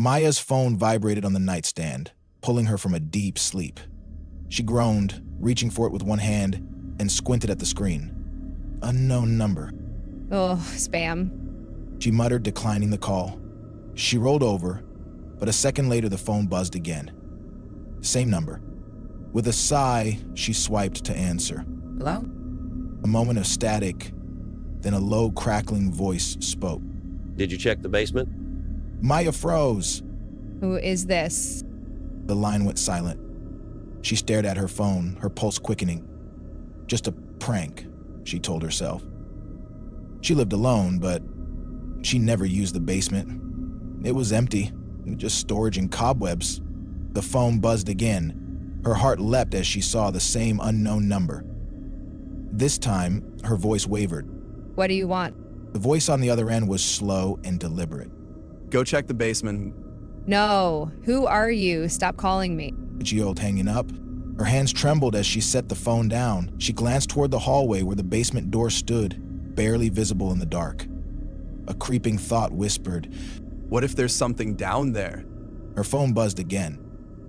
Maya's phone vibrated on the nightstand, pulling her from a deep sleep. She groaned, reaching for it with one hand, and squinted at the screen. Unknown number. Oh, spam. She muttered, declining the call. She rolled over, but a second later the phone buzzed again. Same number. With a sigh, she swiped to answer. Hello? A moment of static, then a low, crackling voice spoke. Did you check the basement? Maya froze. Who is this? The line went silent. She stared at her phone, her pulse quickening. Just a prank, she told herself. She lived alone, but she never used the basement. It was empty, just storage and cobwebs. The phone buzzed again. Her heart leapt as she saw the same unknown number. This time, her voice wavered. What do you want? The voice on the other end was slow and deliberate. Go check the basement. No. Who are you? Stop calling me. She yelled, hanging up. Her hands trembled as she set the phone down. She glanced toward the hallway where the basement door stood, barely visible in the dark. A creeping thought whispered, What if there's something down there? Her phone buzzed again.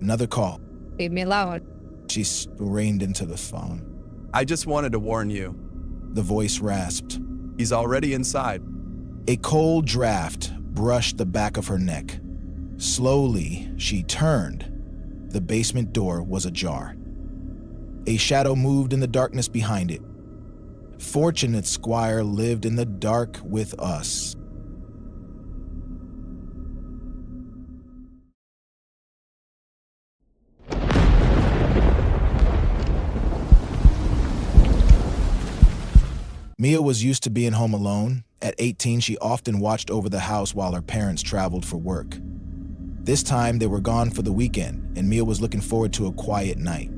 Another call. Leave me alone. She reined into the phone. I just wanted to warn you. The voice rasped. He's already inside. A cold draft brushed the back of her neck. Slowly, she turned. The basement door was ajar. A shadow moved in the darkness behind it. Fortunate Squire lived in the dark with us. Mia was used to being home alone. At 18, she often watched over the house while her parents traveled for work. This time, they were gone for the weekend, and Mia was looking forward to a quiet night.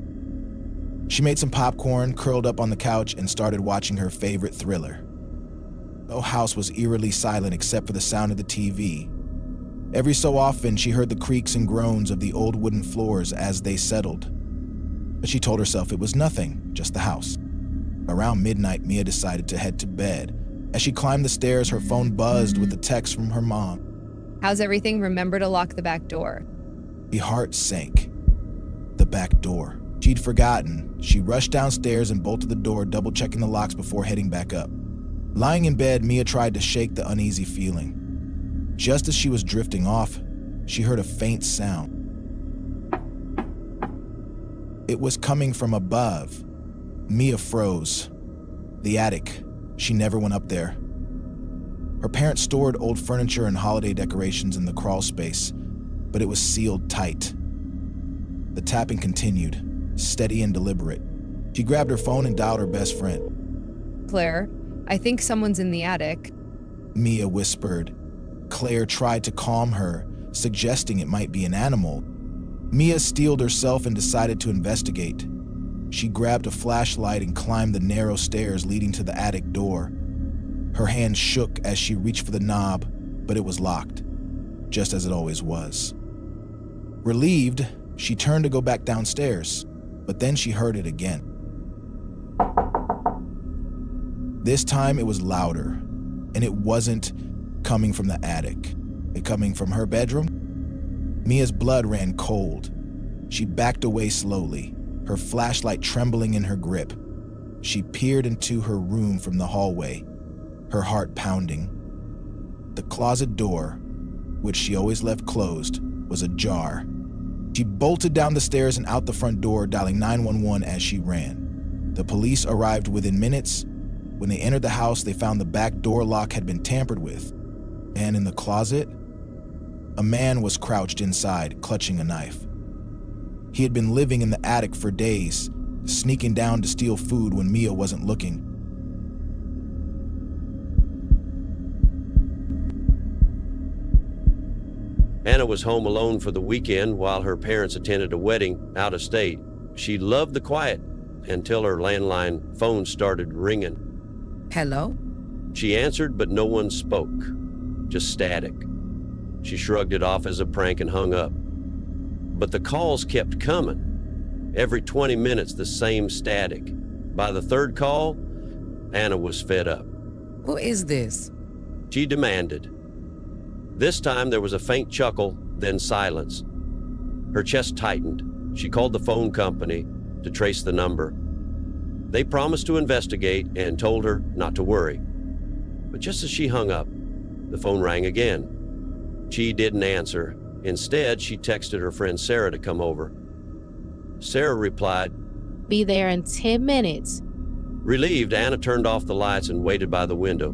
She made some popcorn, curled up on the couch, and started watching her favorite thriller. The house was eerily silent except for the sound of the TV. Every so often, she heard the creaks and groans of the old wooden floors as they settled. But she told herself it was nothing, just the house. Around midnight, Mia decided to head to bed. As she climbed the stairs, her phone buzzed with a text from her mom. How's everything? Remember to lock the back door. Her heart sank. The back door. She'd forgotten. She rushed downstairs and bolted the door, double-checking the locks before heading back up. Lying in bed, Mia tried to shake the uneasy feeling. Just as she was drifting off, she heard a faint sound. It was coming from above. Mia froze. The attic. She never went up there. Her parents stored old furniture and holiday decorations in the crawl space, but it was sealed tight. The tapping continued, steady and deliberate. She grabbed her phone and dialed her best friend. Claire, I think someone's in the attic. Mia whispered. Claire tried to calm her, suggesting it might be an animal. Mia steeled herself and decided to investigate. She grabbed a flashlight and climbed the narrow stairs leading to the attic door. Her hand shook as she reached for the knob, but it was locked, just as it always was. Relieved, she turned to go back downstairs, but then she heard it again. This time it was louder, and it wasn't coming from the attic. It coming from her bedroom? Mia's blood ran cold. She backed away slowly, her flashlight trembling in her grip. She peered into her room from the hallway, her heart pounding. The closet door, which she always left closed, was ajar. She bolted down the stairs and out the front door, dialing 911 as she ran. The police arrived within minutes. When they entered the house, they found the back door lock had been tampered with. And in the closet, a man was crouched inside, clutching a knife. He had been living in the attic for days, sneaking down to steal food when Mia wasn't looking. Anna was home alone for the weekend while her parents attended a wedding out of state. She loved the quiet until her landline phone started ringing. Hello? She answered, but no one spoke, just static. She shrugged it off as a prank and hung up. But the calls kept coming. Every 20 minutes, the same static. By the third call, Anna was fed up. Who is this? She demanded. This time there was a faint chuckle, then silence. Her chest tightened. She called the phone company to trace the number. They promised to investigate and told her not to worry. But just as she hung up, the phone rang again. She didn't answer. Instead, she texted her friend Sarah to come over. Sarah replied, "Be there in 10 minutes. Relieved, Anna turned off the lights and waited by the window.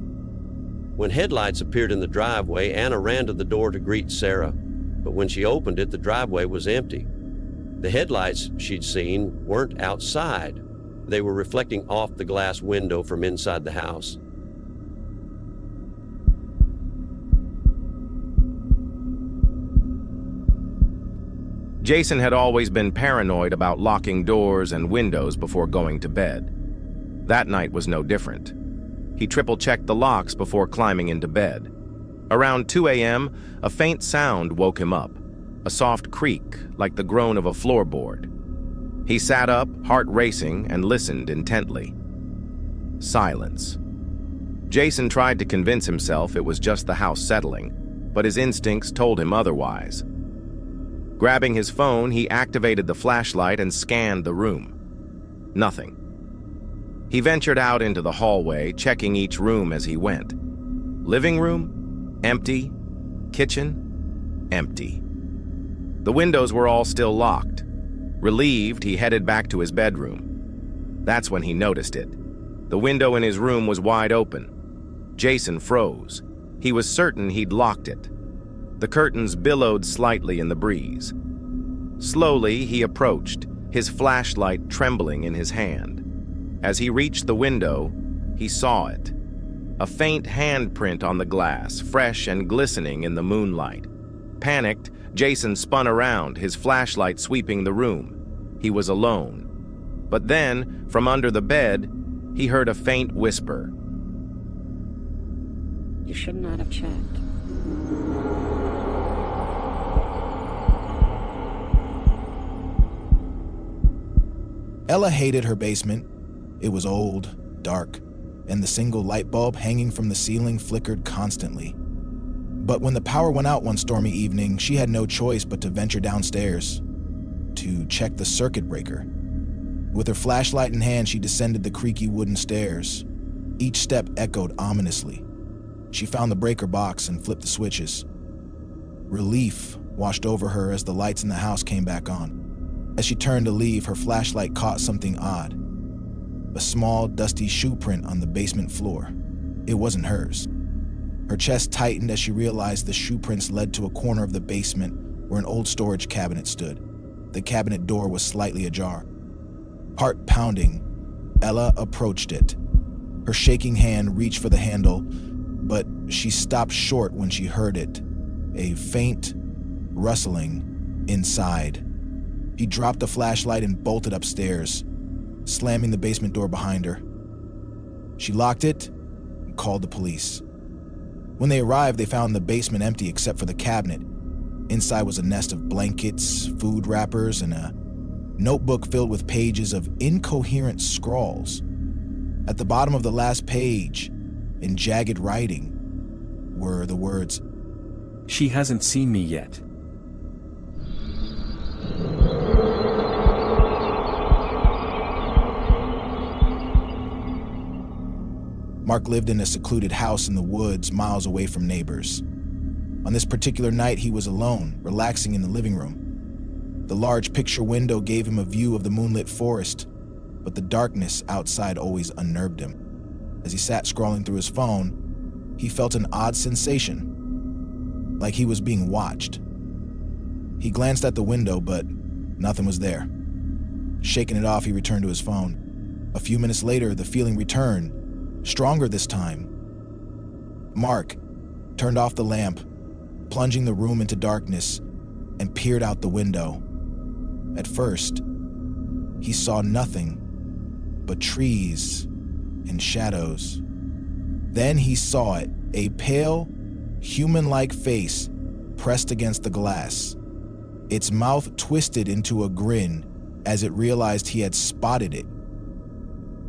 When headlights appeared in the driveway, Anna ran to the door to greet Sarah. But when she opened it, the driveway was empty. The headlights she'd seen weren't outside. They were reflecting off the glass window from inside the house. Jason had always been paranoid about locking doors and windows before going to bed. That night was no different. He triple-checked the locks before climbing into bed. Around 2 a.m., a faint sound woke him up, a soft creak like the groan of a floorboard. He sat up, heart racing, and listened intently. Silence. Jason tried to convince himself it was just the house settling, but his instincts told him otherwise. Grabbing his phone, he activated the flashlight and scanned the room. Nothing. He ventured out into the hallway, checking each room as he went. Living room? Empty. Kitchen? Empty. The windows were all still locked. Relieved, he headed back to his bedroom. That's when he noticed it. The window in his room was wide open. Jason froze. He was certain he'd locked it. The curtains billowed slightly in the breeze. Slowly, he approached, his flashlight trembling in his hand. As he reached the window, he saw it. A faint handprint on the glass, fresh and glistening in the moonlight. Panicked, Jason spun around, his flashlight sweeping the room. He was alone. But then, from under the bed, he heard a faint whisper. "You should not have checked." Ella hated her basement. It was old, dark, and the single light bulb hanging from the ceiling flickered constantly. But when the power went out one stormy evening, she had no choice but to venture downstairs to check the circuit breaker. With her flashlight in hand, she descended the creaky wooden stairs. Each step echoed ominously. She found the breaker box and flipped the switches. Relief washed over her as the lights in the house came back on. As she turned to leave, her flashlight caught something odd. A small, dusty shoe print on the basement floor. It wasn't hers. Her chest tightened as she realized the shoe prints led to a corner of the basement where an old storage cabinet stood. The cabinet door was slightly ajar. Heart pounding, Ella approached it. Her shaking hand reached for the handle, but she stopped short when she heard it, a faint rustling inside. He dropped the flashlight and bolted upstairs, slamming the basement door behind her. She locked it and called the police. When they arrived, they found the basement empty except for the cabinet. Inside was a nest of blankets, food wrappers, and a notebook filled with pages of incoherent scrawls. At the bottom of the last page, in jagged writing, were the words, "She hasn't seen me yet." Mark lived in a secluded house in the woods, miles away from neighbors. On this particular night, he was alone, relaxing in the living room. The large picture window gave him a view of the moonlit forest, but the darkness outside always unnerved him. As he sat scrolling through his phone, he felt an odd sensation, like he was being watched. He glanced at the window, but nothing was there. Shaking it off, he returned to his phone. A few minutes later, the feeling returned, stronger this time. Mark turned off the lamp, plunging the room into darkness, and peered out the window. At first, he saw nothing but trees and shadows. Then he saw it, a pale, human-like face pressed against the glass. Its mouth twisted into a grin as it realized he had spotted it.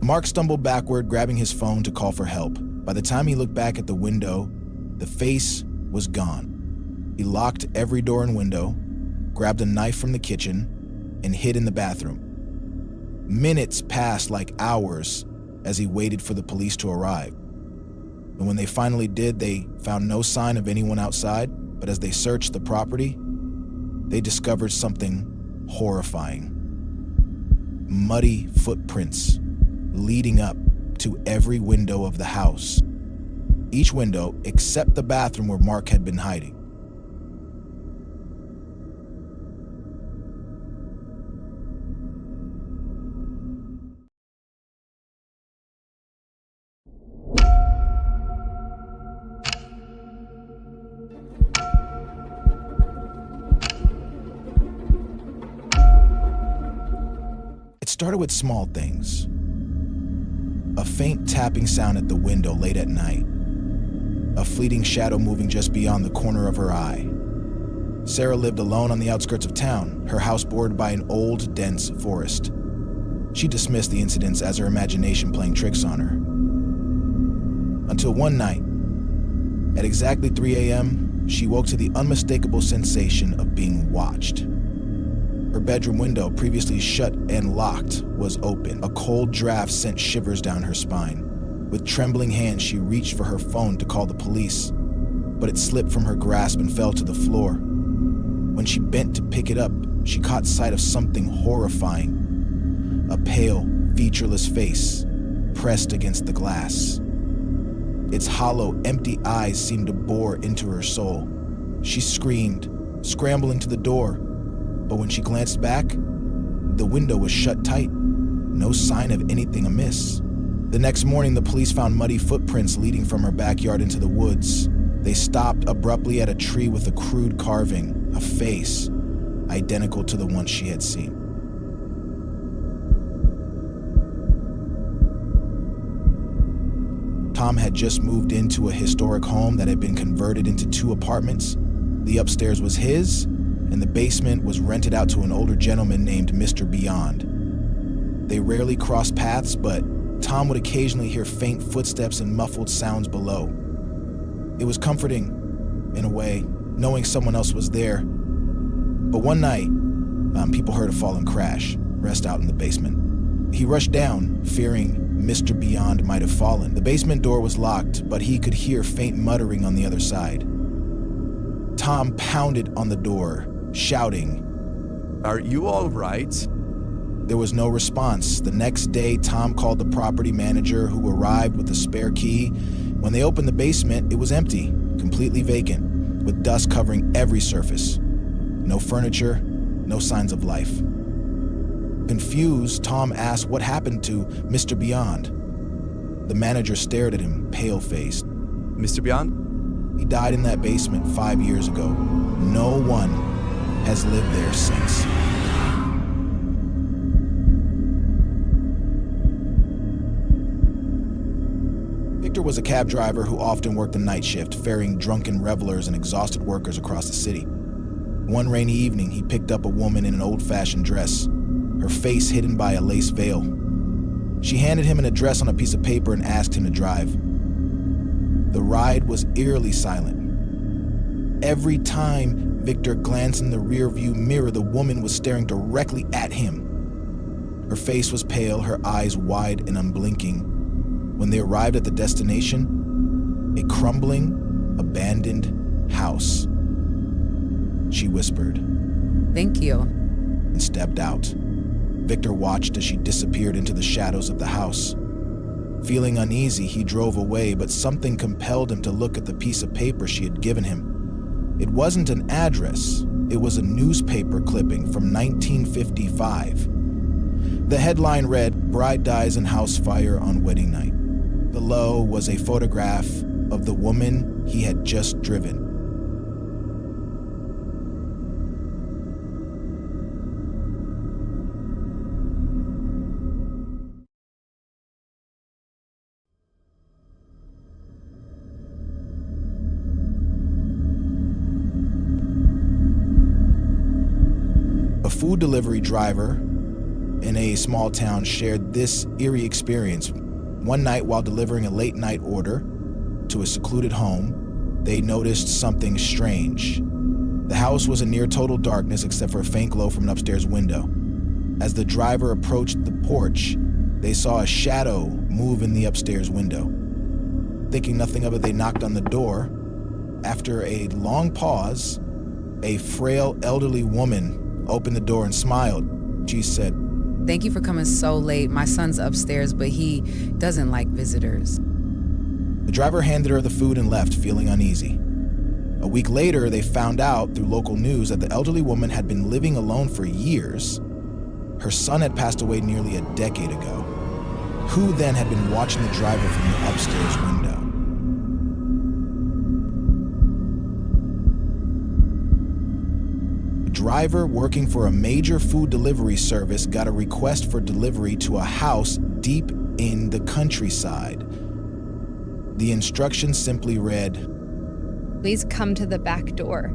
Mark stumbled backward, grabbing his phone to call for help. By the time he looked back at the window, the face was gone. He locked every door and window, grabbed a knife from the kitchen, and hid in the bathroom. Minutes passed like hours as he waited for the police to arrive. And when they finally did, they found no sign of anyone outside, but as they searched the property, they discovered something horrifying. Muddy footprints leading up to every window of the house. Each window except the bathroom where Mark had been hiding. It started with small things. A faint tapping sound at the window late at night. A fleeting shadow moving just beyond the corner of her eye. Sarah lived alone on the outskirts of town, her house bordered by an old, dense forest. She dismissed the incidents as her imagination playing tricks on her. Until one night, at exactly 3 a.m., she woke to the unmistakable sensation of being watched. Her bedroom window, previously shut and locked, was open. A cold draft sent shivers down her spine. With trembling hands, she reached for her phone to call the police, but it slipped from her grasp and fell to the floor. When she bent to pick it up, she caught sight of something horrifying. A pale, featureless face pressed against the glass. Its hollow, empty eyes seemed to bore into her soul. She screamed, scrambling to the door, but when she glanced back, the window was shut tight. No sign of anything amiss. The next morning, the police found muddy footprints leading from her backyard into the woods. They stopped abruptly at a tree with a crude carving, a face, identical to the one she had seen. Tom had just moved into a historic home that had been converted into 2 apartments. The upstairs was his, and the basement was rented out to an older gentleman named Mr. Beyond. They rarely crossed paths, but Tom would occasionally hear faint footsteps and muffled sounds below. It was comforting, in a way, knowing someone else was there. But one night, people heard a falling crash, rest out in the basement. He rushed down, fearing Mr. Beyond might have fallen. The basement door was locked, but he could hear faint muttering on the other side. Tom pounded on the door, shouting, "Are you all right?" There was no response. The next day, Tom called the property manager, who arrived with a spare key. When they opened the basement, it was empty, completely vacant, with dust covering every surface. No furniture, no signs of life. Confused, Tom asked what happened to Mr. Beyond. The manager stared at him, pale-faced. Mr. Beyond? He died in that basement 5 years ago. No one has lived there since. Victor was a cab driver who often worked the night shift, ferrying drunken revelers and exhausted workers across the city. One rainy evening, he picked up a woman in an old-fashioned dress, her face hidden by a lace veil. She handed him an address on a piece of paper and asked him to drive. The ride was eerily silent. Every time Victor glanced in the rearview mirror, the woman was staring directly at him. Her face was pale, her eyes wide and unblinking. When they arrived at the destination, a crumbling, abandoned house. She whispered, Thank you. and stepped out. Victor watched as she disappeared into the shadows of the house. Feeling uneasy, he drove away, but something compelled him to look at the piece of paper she had given him. It wasn't an address, it was a newspaper clipping from 1955. The headline read, "Bride dies in house fire on wedding night." Below was a photograph of the woman he had just driven. A food delivery driver in a small town shared this eerie experience. One night, while delivering a late-night order to a secluded home, they noticed something strange. The house was in near total darkness except for a faint glow from an upstairs window. As the driver approached the porch, they saw a shadow move in the upstairs window. Thinking nothing of it, they knocked on the door. After a long pause, a frail elderly woman opened the door and smiled. She said, "Thank you for coming so late. My son's upstairs, but he doesn't like visitors." The driver handed her the food and left, feeling uneasy. A week later, they found out through local news that the elderly woman had been living alone for years. Her son had passed away nearly a decade ago. Who then had been watching the driver from the upstairs window? A driver working for a major food delivery service got a request for delivery to a house deep in the countryside. The instructions simply read, Please come to the back door.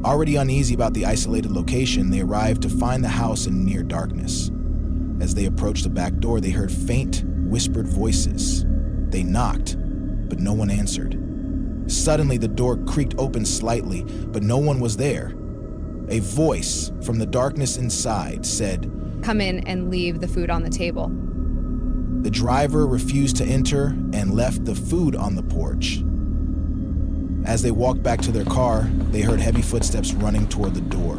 Already uneasy about the isolated location, they arrived to find the house in near darkness. As they approached the back door, they heard faint, whispered voices. They knocked, but no one answered. Suddenly, the door creaked open slightly, but no one was there. A voice from the darkness inside said, Come in and leave the food on the table. The driver refused to enter and left the food on the porch. As they walked back to their car, they heard heavy footsteps running toward the door.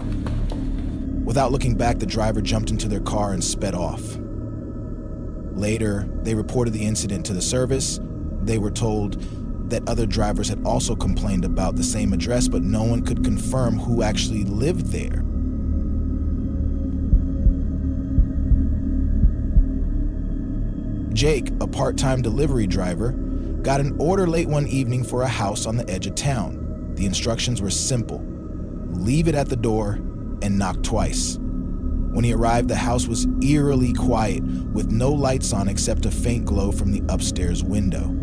Without looking back, the driver jumped into their car and sped off. Later, they reported the incident to the service. They were told that other drivers had also complained about the same address, but no one could confirm who actually lived there. Jake, a part-time delivery driver, got an order late one evening for a house on the edge of town. The instructions were simple. Leave it at the door and knock twice. When he arrived, the house was eerily quiet, with no lights on except a faint glow from the upstairs window.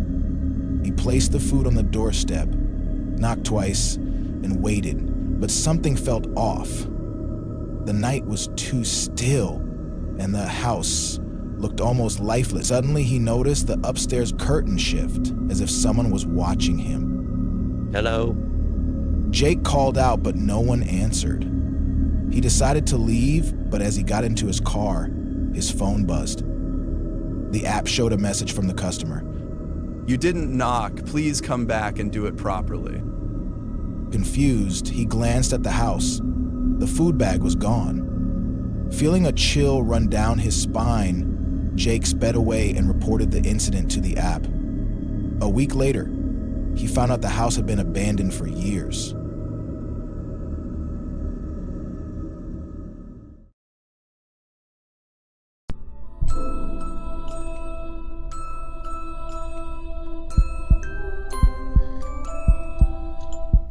He placed the food on the doorstep, knocked twice, and waited, but something felt off. The night was too still, and the house looked almost lifeless. Suddenly, he noticed the upstairs curtain shift, as if someone was watching him. Hello? Jake called out, but no one answered. He decided to leave, but as he got into his car, his phone buzzed. The app showed a message from the customer. You didn't knock. Please come back and do it properly. Confused, he glanced at the house. The food bag was gone. Feeling a chill run down his spine, Jake sped away and reported the incident to the app. A week later, he found out the house had been abandoned for years.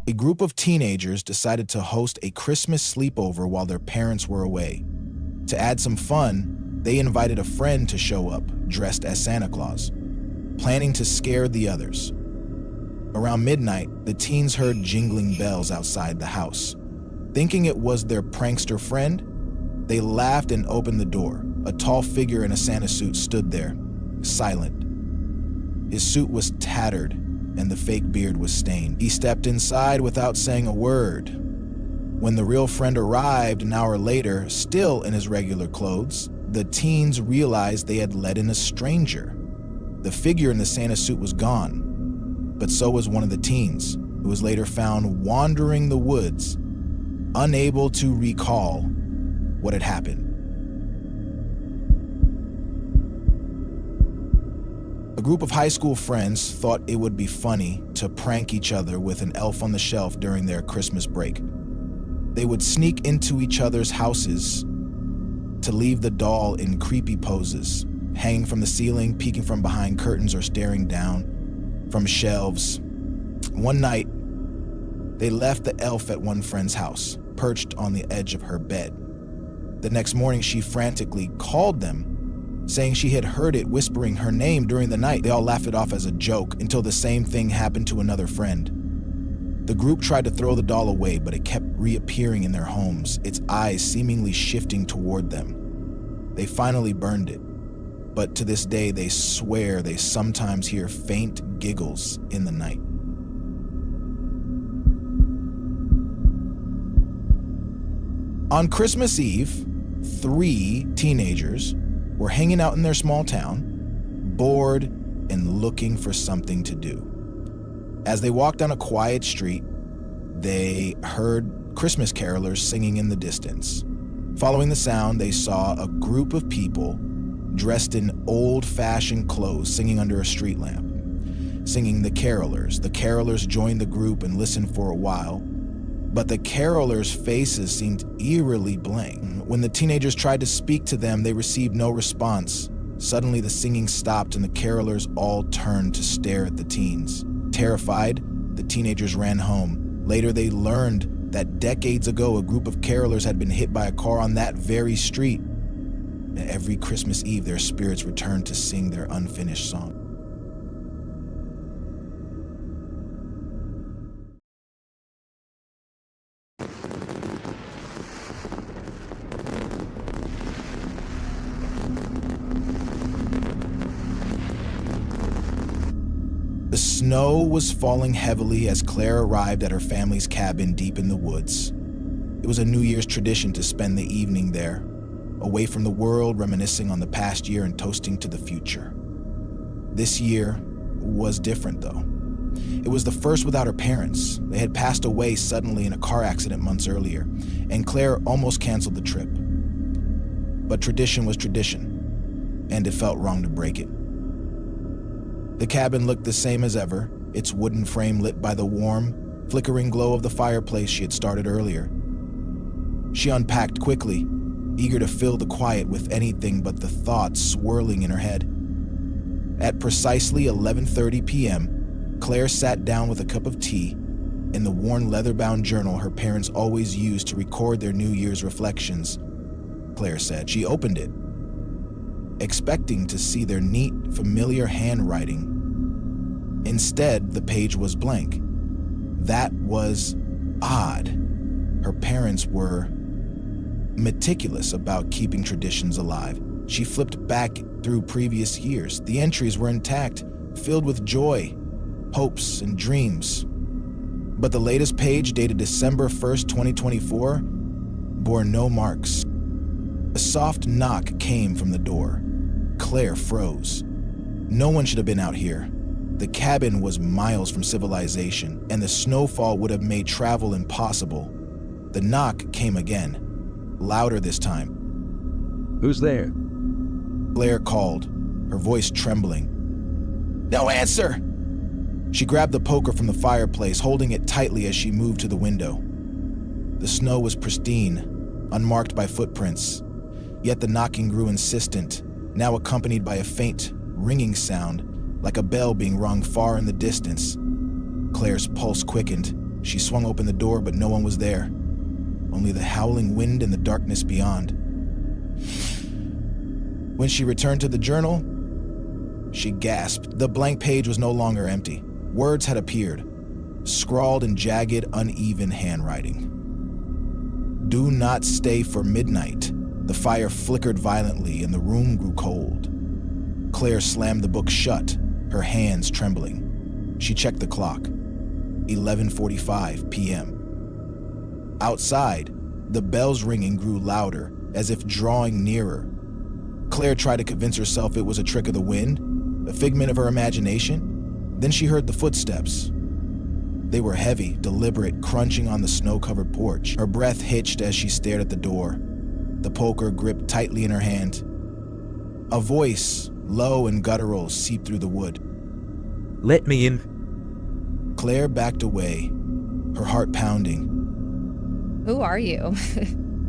A group of teenagers decided to host a Christmas sleepover while their parents were away. To add some fun, they invited a friend to show up, dressed as Santa Claus, planning to scare the others. Around midnight, the teens heard jingling bells outside the house. Thinking it was their prankster friend, they laughed and opened the door. A tall figure in a Santa suit stood there, silent. His suit was tattered, and the fake beard was stained. He stepped inside without saying a word. When the real friend arrived an hour later, still in his regular clothes, the teens realized they had let in a stranger. The figure in the Santa suit was gone, but so was one of the teens, who was later found wandering the woods, unable to recall what had happened. A group of high school friends thought it would be funny to prank each other with an elf on the shelf during their Christmas break. They would sneak into each other's houses to leave the doll in creepy poses, hanging from the ceiling, peeking from behind curtains, or staring down from shelves. One night, they left the elf at one friend's house, perched on the edge of her bed. The next morning, she frantically called them, saying she had heard it whispering her name during the night. They all laughed it off as a joke until the same thing happened to another friend. The group tried to throw the doll away, but it kept reappearing in their homes, its eyes seemingly shifting toward them. They finally burned it, but to this day they swear they sometimes hear faint giggles in the night. On Christmas Eve, 3 teenagers were hanging out in their small town, bored and looking for something to do. As they walked down a quiet street, they heard Christmas carolers singing in the distance. Following the sound, they saw a group of people dressed in old-fashioned clothes singing under a street lamp, singing The Carolers. The carolers joined the group and listened for a while, but the carolers' faces seemed eerily blank. When the teenagers tried to speak to them, they received no response. Suddenly, the singing stopped and the carolers all turned to stare at the teens. Terrified, the teenagers ran home. Later, they learned that decades ago, a group of carolers had been hit by a car on that very street. And every Christmas Eve, their spirits returned to sing their unfinished song. The snow was falling heavily as Claire arrived at her family's cabin deep in the woods. It was a New Year's tradition to spend the evening there, away from the world, reminiscing on the past year and toasting to the future. This year was different, though. It was the first without her parents. They had passed away suddenly in a car accident months earlier, and Claire almost canceled the trip. But tradition was tradition, and it felt wrong to break it. The cabin looked the same as ever, its wooden frame lit by the warm, flickering glow of the fireplace she had started earlier. She unpacked quickly, eager to fill the quiet with anything but the thoughts swirling in her head. At precisely 11:30 p.m., Claire sat down with a cup of tea and the worn leather-bound journal her parents always used to record their New Year's reflections. Claire said. She opened it, expecting to see their neat, familiar handwriting. Instead, the page was blank. That was odd. Her parents were meticulous about keeping traditions alive. She flipped back through previous years. The entries were intact, filled with joy, hopes, and dreams. But the latest page, dated December 1st, 2024, bore no marks. A soft knock came from the door. Claire froze. No one should have been out here. The cabin was miles from civilization, and the snowfall would have made travel impossible. The knock came again, louder this time. Who's there? Claire called, her voice trembling. No answer! She grabbed the poker from the fireplace, holding it tightly as she moved to the window. The snow was pristine, unmarked by footprints, yet the knocking grew insistent, now accompanied by a faint, ringing sound, like a bell being rung far in the distance. Claire's pulse quickened. She swung open the door, but no one was there. Only the howling wind and the darkness beyond. When she returned to the journal, she gasped. The blank page was no longer empty. Words had appeared, scrawled in jagged, uneven handwriting. Do not stay for midnight. The fire flickered violently and the room grew cold. Claire slammed the book shut, her hands trembling. She checked the clock. 11:45 p.m. Outside, the bells ringing grew louder, as if drawing nearer. Claire tried to convince herself it was a trick of the wind, a figment of her imagination. Then she heard the footsteps. They were heavy, deliberate, crunching on the snow-covered porch. Her breath hitched as she stared at the door, the poker gripped tightly in her hand. A voice, low and guttural, seeped through the wood. Let me in. Claire backed away, her heart pounding. Who are you?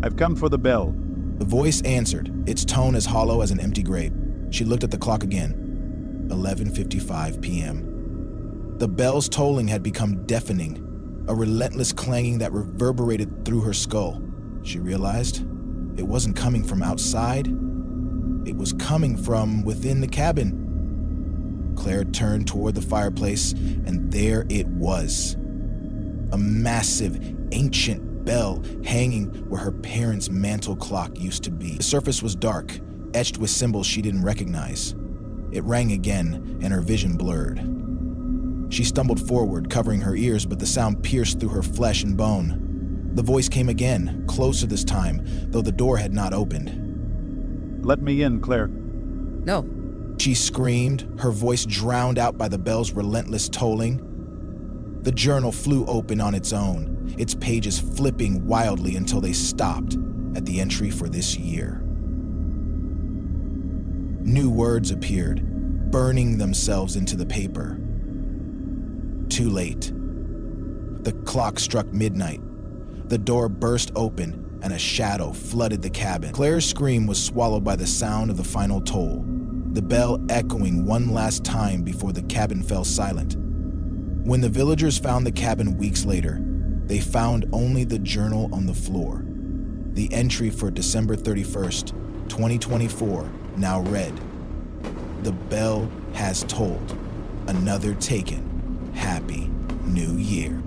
I've come for the bell. The voice answered, its tone as hollow as an empty grape. She looked at the clock again. 11:55 p.m. The bells tolling had become deafening, a relentless clanging that reverberated through her skull. She realized it wasn't coming from outside. It was coming from within the cabin. Claire turned toward the fireplace, and there it was. A massive, ancient bell hanging where her parents' mantel clock used to be. The surface was dark, etched with symbols she didn't recognize. It rang again, and her vision blurred. She stumbled forward, covering her ears, but the sound pierced through her flesh and bone. The voice came again, closer this time, though the door had not opened. Let me in, Claire. No. She screamed, her voice drowned out by the bell's relentless tolling. The journal flew open on its own, its pages flipping wildly until they stopped at the entry for this year. New words appeared, burning themselves into the paper. Too late. The clock struck midnight. The door burst open and a shadow flooded the cabin. Claire's scream was swallowed by the sound of the final toll, the bell echoing one last time before the cabin fell silent. When the villagers found the cabin weeks later, they found only the journal on the floor. The entry for December 31st, 2024, now read, "The bell has tolled. Another taken. Happy New Year."